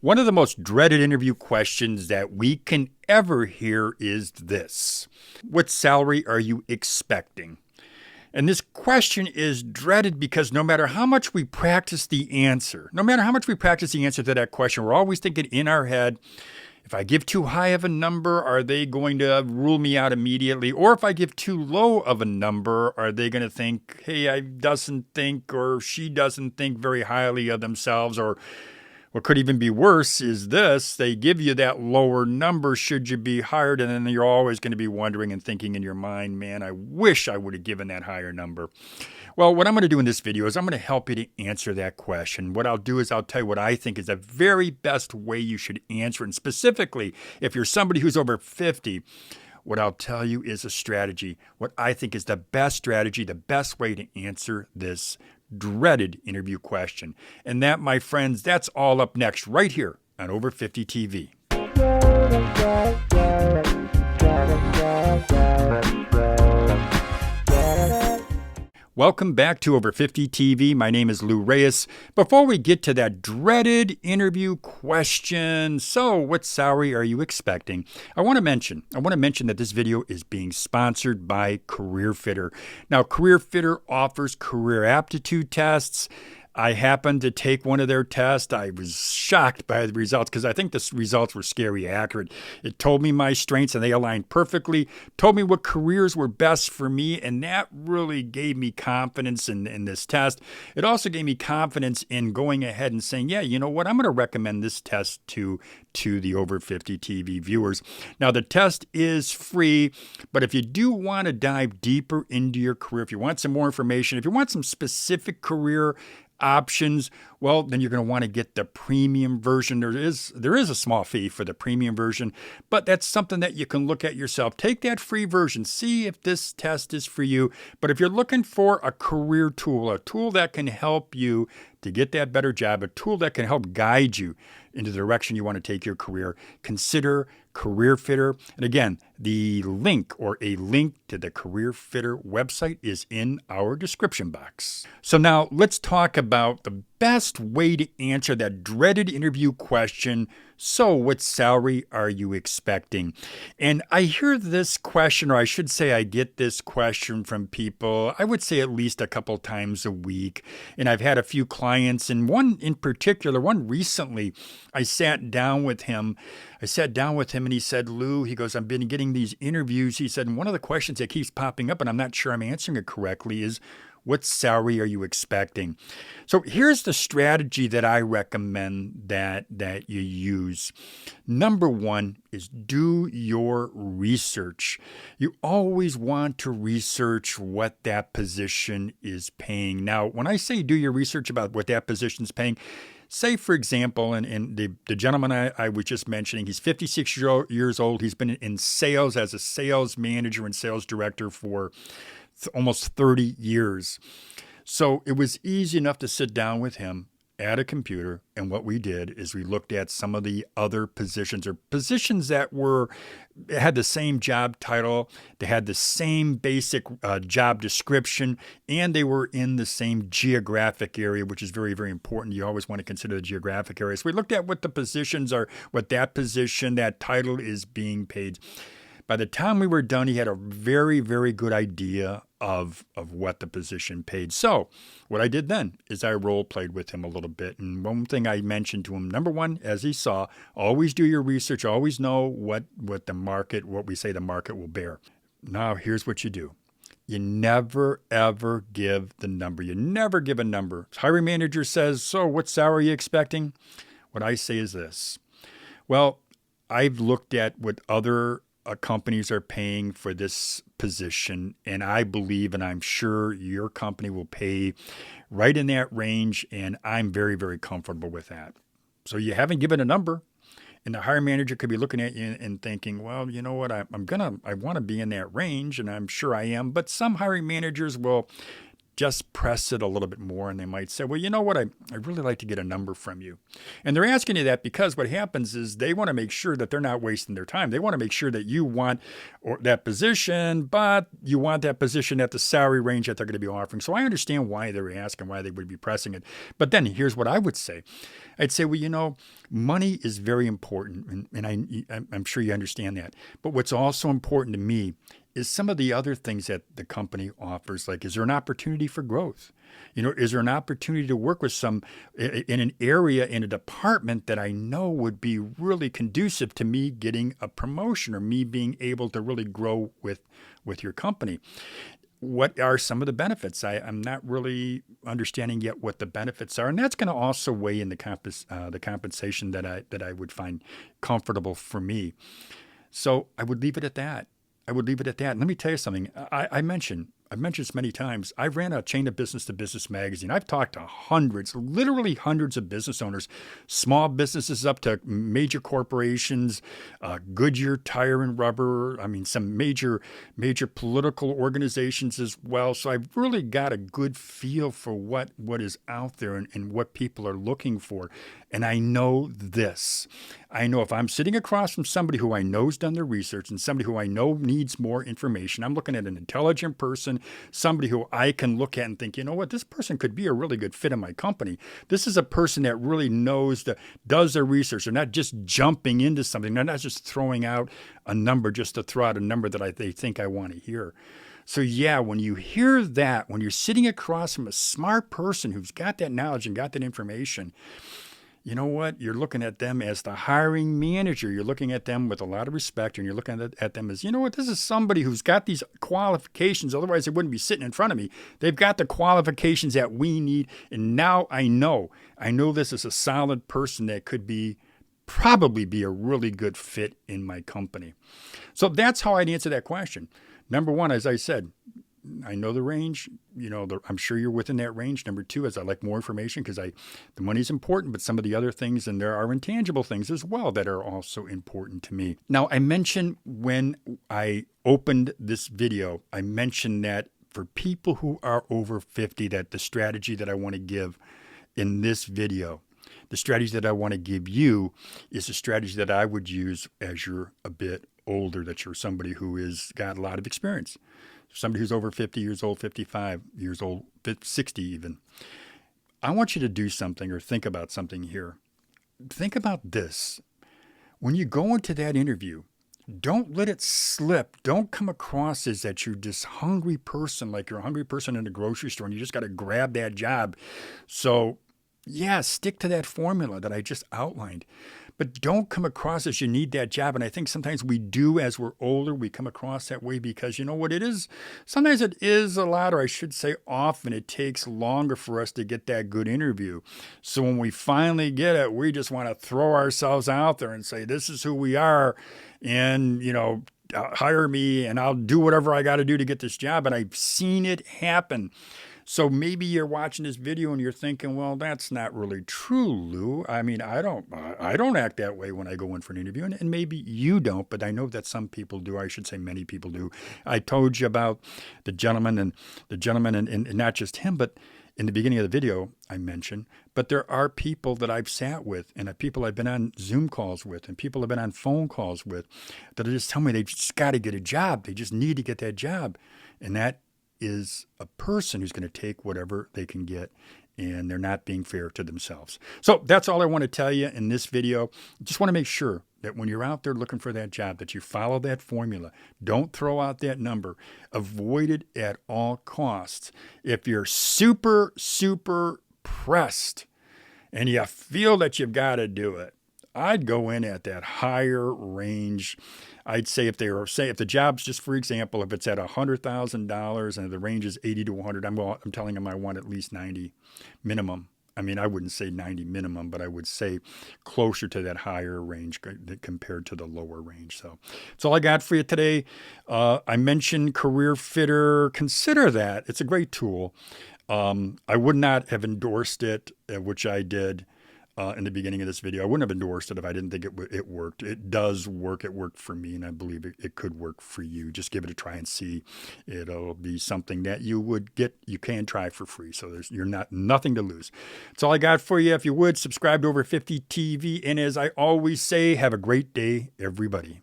One of the most dreaded interview questions that we can ever hear is this: what salary are you expecting? And this question is dreaded because no matter how much we practice the answer, to that question, we're always thinking in our head, if I give too high of a number, are they going to rule me out immediately? Or if I give too low of a number, are they going to think, hey, I doesn't think, or she doesn't think very highly of themselves? Or what could even be worse is this: they give you that lower number should you be hired, and then you're always going to be wondering and thinking in your mind, man, I wish I would have given that higher number. Well, what I'm going to do in this video is I'm going to help you to answer that question. What I'll do is I'll tell you what I think is the very best way you should answer it. And specifically, if you're somebody who's over 50, what I'll tell you is a strategy, what I think is the best strategy, the best way to answer this dreaded interview question. And that, my friends, that's all up next right here on Over 50 TV. Welcome back to Over 50 TV. My name is Lou Reyes. Before we get to that dreaded interview question, so what salary are you expecting? I want to mention that this video is being sponsored by CareerFitter. Now, CareerFitter offers career aptitude tests. I happened to take one of their tests. I was shocked by the results because I think the results were scary accurate. It told me my strengths and they aligned perfectly, told me what careers were best for me, and that really gave me confidence in this test. It also gave me confidence in going ahead and saying, yeah, you know what, I'm going to recommend this test to the Over 50 TV viewers. Now, the test is free, but if you do want to dive deeper into your career, if you want some more information, if you want some specific career options, well, then you're going to want to get the premium version. There is a small fee for the premium version, but that's something that you can look at yourself. Take that free version, see if this test is for you. But if you're looking for a career tool, a tool that can help you to get that better job, a tool that can help guide you into the direction you want to take your career, consider CareerFitter. And again, the link or a link to the CareerFitter website is in our description box. So now let's talk about the best way to answer that dreaded interview question. So what salary are you expecting? And I hear this question, or I should say I get this question from people, I would say at least a couple times a week. And I've had a few clients, and one in particular, one recently, I sat down with him and he said, Lou, he goes, I've been getting these interviews. He said, and one of the questions that keeps popping up, and I'm not sure I'm answering it correctly, is what salary are you expecting? So here's the strategy that I recommend that you use. Number one is do your research. You always want to research what that position is paying. Now, when I say do your research about what that position is paying, say, for example, and the gentleman I was just mentioning, he's 56 years old. He's been in sales as a sales manager and sales director for almost 30 years. So it was easy enough to sit down with him at a computer. And what we did is we looked at some of the other positions, or positions that had the same job title, they had the same basic job description, and they were in the same geographic area, which is very, very important. You always want to consider the geographic area. So we looked at what the positions are, what that position, that title is being paid. By the time we were done, he had a very, very good idea of what the position paid. So what I did then is I role played with him a little bit. And one thing I mentioned to him, number one, as he saw, always do your research, always know what the market will bear. Now, here's what you do. You never, ever give the number. You never give a number. Hiring manager says, so what salary are you expecting? What I say is this. Well, I've looked at what other companies are paying for this position, and I believe and I'm sure your company will pay right in that range, and I'm very, very comfortable with that. So you haven't given a number, and the hiring manager could be looking at you and thinking, well, you know what, I want to be in that range, and I'm sure I am, but some hiring managers will just press it a little bit more, and they might say, well, you know what, I'd really like to get a number from you. And they're asking you that because what happens is they want to make sure that they're not wasting their time. They want to make sure that you want that position, but you want that position at the salary range that they're going to be offering. So I understand why they're asking, why they would be pressing it. But then here's what I would say. I'd say, well, you know, money is very important, and I'm sure you understand that. But what's also important to me is some of the other things that the company offers. Like, is there an opportunity for growth? You know, is there an opportunity to work with in an area, in a department that I know would be really conducive to me getting a promotion or me being able to really grow with your company? What are some of the benefits? I'm not really understanding yet what the benefits are, and that's going to also weigh in the compensation that I would find comfortable for me. So I would leave it at that. And let me tell you something. I've mentioned this many times. I ran a chain of business-to-business magazine. I've talked to literally hundreds of business owners, small businesses up to major corporations, Goodyear Tire and Rubber. I mean, some major political organizations as well. So I've really got a good feel for what is out there and what people are looking for. And I know this. I know if I'm sitting across from somebody who I know has done their research and somebody who I know needs more information, I'm looking at an intelligent person, somebody who I can look at and think, you know what, this person could be a really good fit in my company. This is a person that really does their research. They're not just jumping into something. They're not just throwing out a number just to throw out a number that they think I want to hear. So yeah, when you hear that, when you're sitting across from a smart person who's got that knowledge and got that information, you know what? You're looking at them as the hiring manager. You're looking at them with a lot of respect, and you're looking at them as, you know what? This is somebody who's got these qualifications. Otherwise, they wouldn't be sitting in front of me. They've got the qualifications that we need. And now I know this is a solid person that could probably be a really good fit in my company. So that's how I'd answer that question. Number one, as I said, I know the range. You know, I'm sure you're within that range. Number two is I like more information because the money's important, but some of the other things, and there are intangible things as well that are also important to me. Now, I mentioned when I opened this video, I mentioned that for people who are over 50, that the strategy that I want to give in this video, the strategy that I want to give you is a strategy that I would use as you're a bit older, that you're somebody who has got a lot of experience. Somebody who's over 50 years old, 55 years old, 60 even. I want you to do something or think about something here. Think about this. When you go into that interview, don't let it slip. Don't come across as that you're this hungry person, like you're a hungry person in a grocery store and you just got to grab that job. So, yeah, stick to that formula that I just outlined. But don't come across as you need that job. And I think sometimes we do, as we're older, we come across that way because you know what it is? Sometimes it is a lot, or I should say often, it takes longer for us to get that good interview. So when we finally get it, we just want to throw ourselves out there and say, this is who we are. And, you know, hire me and I'll do whatever I got to do to get this job. And I've seen it happen. So maybe you're watching this video and you're thinking, well, that's not really true, Lou. I mean, I don't act that way when I go in for an interview, and maybe you don't, but I know that some people do. I should say many people do. I told you about the gentleman and not just him, but in the beginning of the video I mentioned, but there are people that I've sat with and people I've been on Zoom calls with and people I've been on phone calls with that just tell me they just got to get a job. They just need to get that job. And that is a person who's going to take whatever they can get, and they're not being fair to themselves. So that's all I want to tell you in this video. Just want to make sure that when you're out there looking for that job, that you follow that formula. Don't throw out that number. Avoid it at all costs. If you're super, super pressed and you feel that you've got to do it, I'd go in at that higher range. I'd say if the job's just, for example, if it's at $100,000 and the range is 80 to 100, I'm telling them I want at least 90 minimum. I mean, I wouldn't say 90 minimum, but I would say closer to that higher range compared to the lower range. So that's all I got for you today. I mentioned CareerFitter. Consider that. It's a great tool. I would not have endorsed it, which I did. in the beginning of this video. I wouldn't have endorsed it if I didn't think it worked. It does work. It worked for me, and I believe it could work for you. Just give it a try and see. It'll be something that you can try for free. So you're nothing to lose. That's all I got for you. If you would, subscribe to Over 50 TV. And as I always say, have a great day, everybody.